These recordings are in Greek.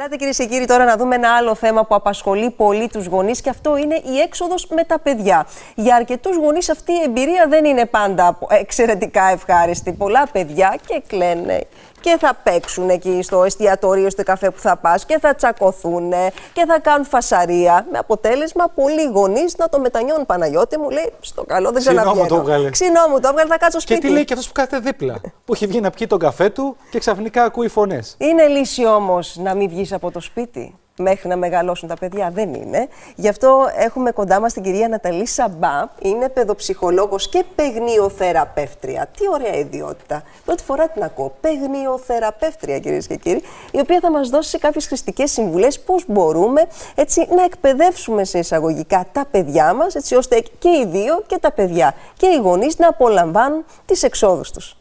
Ελάτε κυρίες και κύριοι τώρα να δούμε ένα άλλο θέμα που απασχολεί πολύ τους γονείς και αυτό είναι η έξοδος με τα παιδιά. Για αρκετούς γονείς αυτή η εμπειρία δεν είναι πάντα εξαιρετικά ευχάριστη. Πολλά παιδιά και κλαίνε και θα παίξουν εκεί στο εστιατόριο, στο καφέ που θα πας και θα τσακωθούν και θα κάνουν φασαρία. Με αποτέλεσμα πολλοί γονείς να το μετανιώνουν. Παναγιώτη μου λέει στο καλό δεν ξαναβγαίνω. Ξινό μου το έβγαλε, θα κάτσω σπίτι. Και τι λέει και αυτός που κάθεται δίπλα, που έχει βγει να πιει τον καφέ του και ξαφνικά ακούει φωνές. Είναι λύση όμως να μην βγεις από το σπίτι μέχρι να μεγαλώσουν τα παιδιά? Δεν είναι. Γι' αυτό έχουμε κοντά μας την κυρία Ναταλή Σαμπά. Είναι παιδοψυχολόγος και παιγνιοθεραπεύτρια. Τι ωραία ιδιότητα. Πρώτη φορά την ακούω. Παιγνιοθεραπεύτρια, κυρίες και κύριοι, η οποία θα μας δώσει κάποιες χρηστικές συμβουλές πώς μπορούμε έτσι να εκπαιδεύσουμε σε εισαγωγικά τα παιδιά μας, έτσι ώστε και οι δύο και τα παιδιά και οι γονείς να απολαμβάνουν τις εξόδους τους.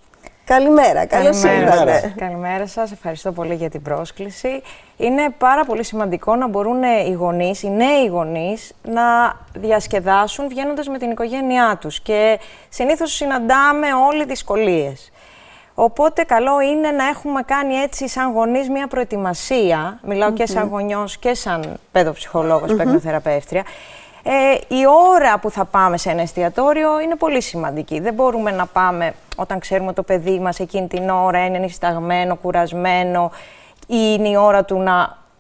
Καλημέρα, καλώς ήρθατε. Καλημέρα σας, ευχαριστώ πολύ για την πρόσκληση. Είναι πάρα πολύ σημαντικό να μπορούν οι γονείς, οι νέοι γονείς, να διασκεδάσουν βγαίνοντας με την οικογένειά τους και συνήθως συναντάμε όλοι δυσκολίες. Οπότε καλό είναι να έχουμε κάνει έτσι σαν γονείς μια προετοιμασία, μιλάω και σαν γονιός και σαν παιδοψυχολόγος, παιγνοθεραπεύτρια. Η ώρα που θα πάμε σε ένα εστιατόριο είναι πολύ σημαντική. Δεν μπορούμε να πάμε όταν ξέρουμε το παιδί μας εκείνη την ώρα είναι νησταγμένο, κουρασμένο ή είναι η ώρα του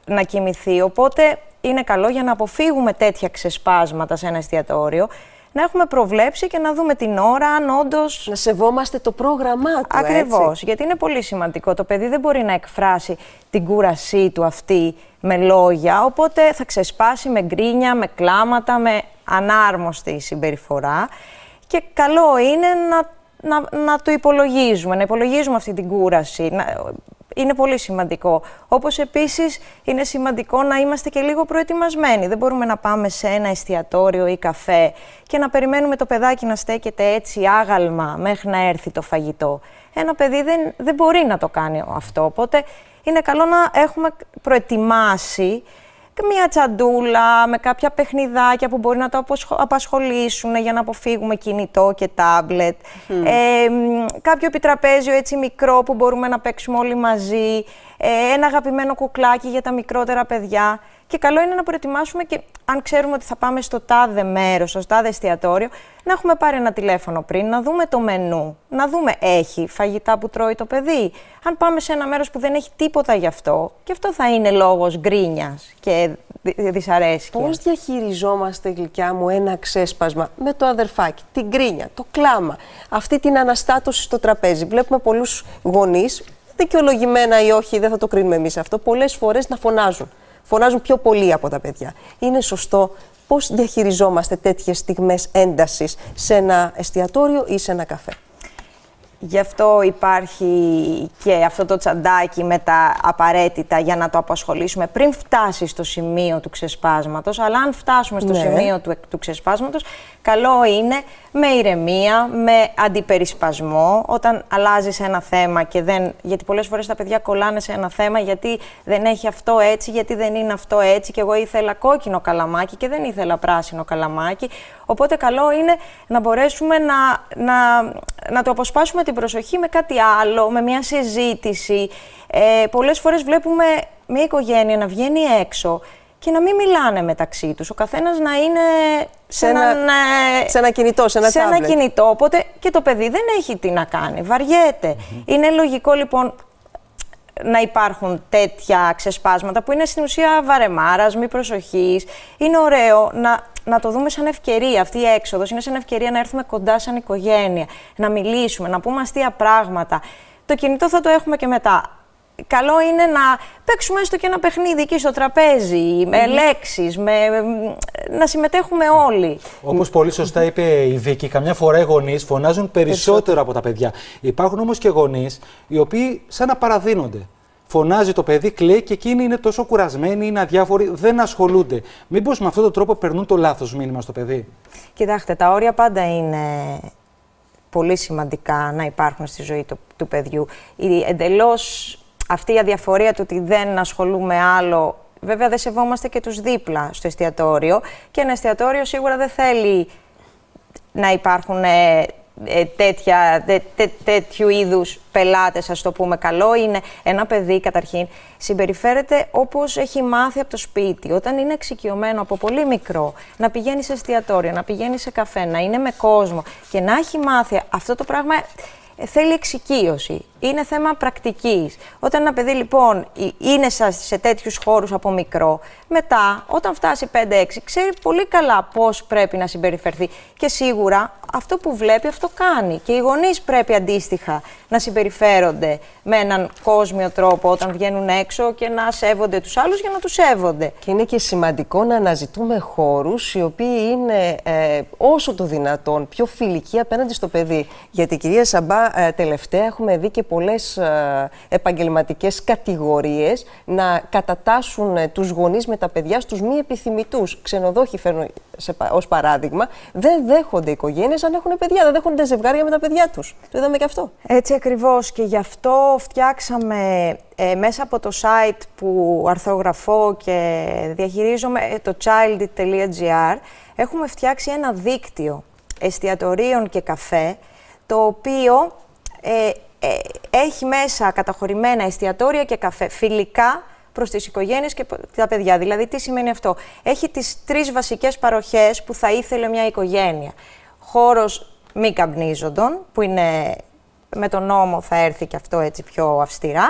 να κοιμηθεί. Οπότε είναι καλό για να αποφύγουμε τέτοια ξεσπάσματα σε ένα εστιατόριο να έχουμε προβλέψει και να δούμε την ώρα αν όντως... Να σεβόμαστε το πρόγραμμά του, Ακριβώς, έτσι. γιατί είναι πολύ σημαντικό. Το παιδί δεν μπορεί να εκφράσει την κούρασή του αυτή με λόγια, οπότε θα ξεσπάσει με γκρίνια, με κλάματα, με ανάρμοστη συμπεριφορά και καλό είναι να το υπολογίζουμε, να υπολογίζουμε αυτή την κούραση. Είναι πολύ σημαντικό. Όπως επίσης είναι σημαντικό να είμαστε και λίγο προετοιμασμένοι. Δεν μπορούμε να πάμε σε ένα εστιατόριο ή καφέ και να περιμένουμε το παιδάκι να στέκεται έτσι άγαλμα μέχρι να έρθει το φαγητό. Ένα παιδί δεν μπορεί να το κάνει αυτό. Οπότε είναι καλό να έχουμε προετοιμάσει μια τσαντούλα με κάποια παιχνιδάκια που μπορεί να το απασχολήσουν για να αποφύγουμε κινητό και τάμπλετ. Κάποιο επιτραπέζιο έτσι μικρό που μπορούμε να παίξουμε όλοι μαζί. Ένα αγαπημένο κουκλάκι για τα μικρότερα παιδιά. Και καλό είναι να προετοιμάσουμε και αν ξέρουμε ότι θα πάμε στο τάδε μέρος, στο τάδε εστιατόριο, να έχουμε πάρει ένα τηλέφωνο πριν, να δούμε το μενού, να δούμε έχει φαγητά που τρώει το παιδί. Αν πάμε σε ένα μέρος που δεν έχει τίποτα γι' αυτό, και αυτό θα είναι λόγος γκρίνιας και δυσαρέσκειας. Πώς διαχειριζόμαστε, γλυκιά μου, ένα ξέσπασμα με το αδερφάκι, την γκρίνια, το κλάμα, αυτή την αναστάτωση στο τραπέζι? Βλέπουμε πολλούς γονείς, δικαιολογημένα ή όχι, δεν θα το κρίνουμε εμείς αυτό, πολλές φορές να φωνάζουν. Φωνάζουν πιο πολύ από τα παιδιά. Είναι σωστό? Πώς διαχειριζόμαστε τέτοιες στιγμές έντασης σε ένα εστιατόριο ή σε ένα καφέ? Γι' αυτό υπάρχει και αυτό το τσαντάκι με τα απαραίτητα για να το απασχολήσουμε πριν φτάσει στο σημείο του ξεσπάσματος. Αλλά αν φτάσουμε στο σημείο του ξεσπάσματος, καλό είναι με ηρεμία, με αντιπερισπασμό, όταν αλλάζεις ένα θέμα και δεν... Γιατί πολλές φορές τα παιδιά κολλάνε σε ένα θέμα γιατί δεν έχει αυτό έτσι, γιατί δεν είναι αυτό έτσι και εγώ ήθελα κόκκινο καλαμάκι και δεν ήθελα πράσινο καλαμάκι. Οπότε καλό είναι να μπορέσουμε να το αποσπάσουμε την προσοχή με κάτι άλλο, με μια συζήτηση. Πολλές φορές βλέπουμε μια οικογένεια να βγαίνει έξω και να μην μιλάνε μεταξύ τους. Ο καθένας να είναι σε ένα κινητό, σε ένα τάμπλετ. Κινητό, οπότε και το παιδί δεν έχει τι να κάνει, βαριέται. Είναι λογικό λοιπόν να υπάρχουν τέτοια ξεσπάσματα που είναι στην ουσία βαρεμάρας, μη προσοχής. Είναι ωραίο να το δούμε σαν ευκαιρία. Αυτή η έξοδος είναι σαν ευκαιρία να έρθουμε κοντά σαν οικογένεια, να μιλήσουμε, να πούμε αστεία πράγματα. Το κινητό θα το έχουμε και μετά. Καλό είναι να παίξουμε έστω και ένα παιχνίδι εκεί στο τραπέζι, με λέξεις, να συμμετέχουμε όλοι. Όπως πολύ σωστά είπε η Βίκη, καμιά φορά οι γονείς φωνάζουν περισσότερο από τα παιδιά. Υπάρχουν όμως και γονείς οι οποίοι σαν να παραδίνονται. Φωνάζει το παιδί, κλαίει και εκείνοι είναι τόσο κουρασμένοι, είναι αδιάφοροι, δεν ασχολούνται. Μήπως με αυτόν τον τρόπο περνούν το λάθος μήνυμα στο παιδί? Κοιτάξτε, τα όρια πάντα είναι πολύ σημαντικά να υπάρχουν στη ζωή του παιδιού. Εντελώς αυτή η αδιαφορία του ότι δεν ασχολούμαι άλλο, βέβαια δεν σεβόμαστε και τους δίπλα στο εστιατόριο και ένα εστιατόριο σίγουρα δεν θέλει να υπάρχουν τέτοιου είδους πελάτες, ας το πούμε. Καλό είναι ένα παιδί καταρχήν συμπεριφέρεται όπως έχει μάθει από το σπίτι. Όταν είναι εξοικειωμένο από πολύ μικρό να πηγαίνει σε εστιατόρια, να πηγαίνει σε καφέ, να είναι με κόσμο και να έχει μάθει αυτό το πράγμα, θέλει εξοικείωση. Είναι θέμα πρακτικής. Όταν ένα παιδί λοιπόν είναι σε τέτοιους χώρους από μικρό, μετά όταν φτάσει 5-6 ξέρει πολύ καλά πώς πρέπει να συμπεριφερθεί και σίγουρα αυτό που βλέπει αυτό κάνει. Και οι γονείς πρέπει αντίστοιχα να συμπεριφέρονται με έναν κόσμιο τρόπο όταν βγαίνουν έξω και να σέβονται τους άλλους για να τους σέβονται. Και είναι και σημαντικό να αναζητούμε χώρους οι οποίοι είναι όσο το δυνατόν πιο φιλικοί απέναντι στο παιδί. Γιατί, κυρία Σαμπά, τελευταία έχουμε δει και πολλές επαγγελματικές κατηγορίες να κατατάσσουν τους γονείς με τα παιδιά στους μη επιθυμητούς. Ξενοδόχοι, φέρνω ως παράδειγμα, δεν δέχονται οικογένειες αν έχουν παιδιά, δεν δέχονται ζευγάρια με τα παιδιά τους. Το είδαμε και αυτό. Έτσι ακριβώς, και γι' αυτό φτιάξαμε μέσα από το site που αρθρογραφώ και διαχειρίζομαι, το child.gr, έχουμε φτιάξει ένα δίκτυο εστιατορίων και καφέ, το οποίο έχει μέσα καταχωρημένα εστιατόρια και καφέ φιλικά προς τις οικογένειες και τα παιδιά. Δηλαδή, τι σημαίνει αυτό? Έχει τις 3 βασικές παροχές που θα ήθελε μια οικογένεια. Χώρος μη καπνίζοντων, που είναι με τον νόμο θα έρθει και αυτό έτσι πιο αυστηρά.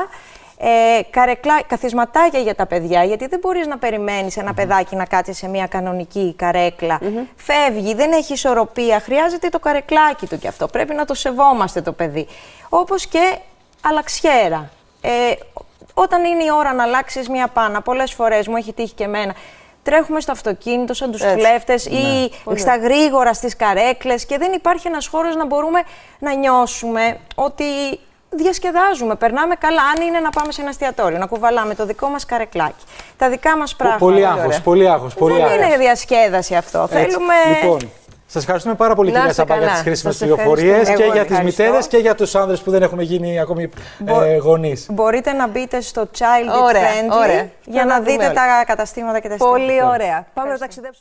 Καθισματάκια για τα παιδιά, γιατί δεν μπορείς να περιμένεις ένα παιδάκι να κάτσει σε μια κανονική καρέκλα. Φεύγει, δεν έχει ισορροπία, χρειάζεται το καρεκλάκι του κι αυτό. Πρέπει να το σεβόμαστε το παιδί. Όπως και αλλαξιέρα. Όταν είναι η ώρα να αλλάξεις μια πάνα, πολλές φορές μου έχει τύχει και εμένα, τρέχουμε στο αυτοκίνητο σαν τους κλέφτες ή στα γρήγορα στις καρέκλες και δεν υπάρχει ένας χώρος να μπορούμε να νιώσουμε ότι διασκεδάζουμε, περνάμε καλά. Αν είναι να πάμε σε ένα εστιατόριο, να κουβαλάμε το δικό μας καρεκλάκι, τα δικά μας πράγματα. Πολύ άγχος. Δεν είναι διασκέδαση αυτό. Θέλουμε... Λοιπόν, σας ευχαριστούμε πάρα πολύ, κυρία Σαμπά, για τις χρήσιμες πληροφορίες και για τις μητέρες και για τους άνδρες που δεν έχουμε γίνει ακόμη γονείς. Μπορείτε να μπείτε στο Child Friendly για να δείτε τα καταστήματα και τα εστιατόρια. Πολύ ωραία. Πάμε να ταξιδέψουμε.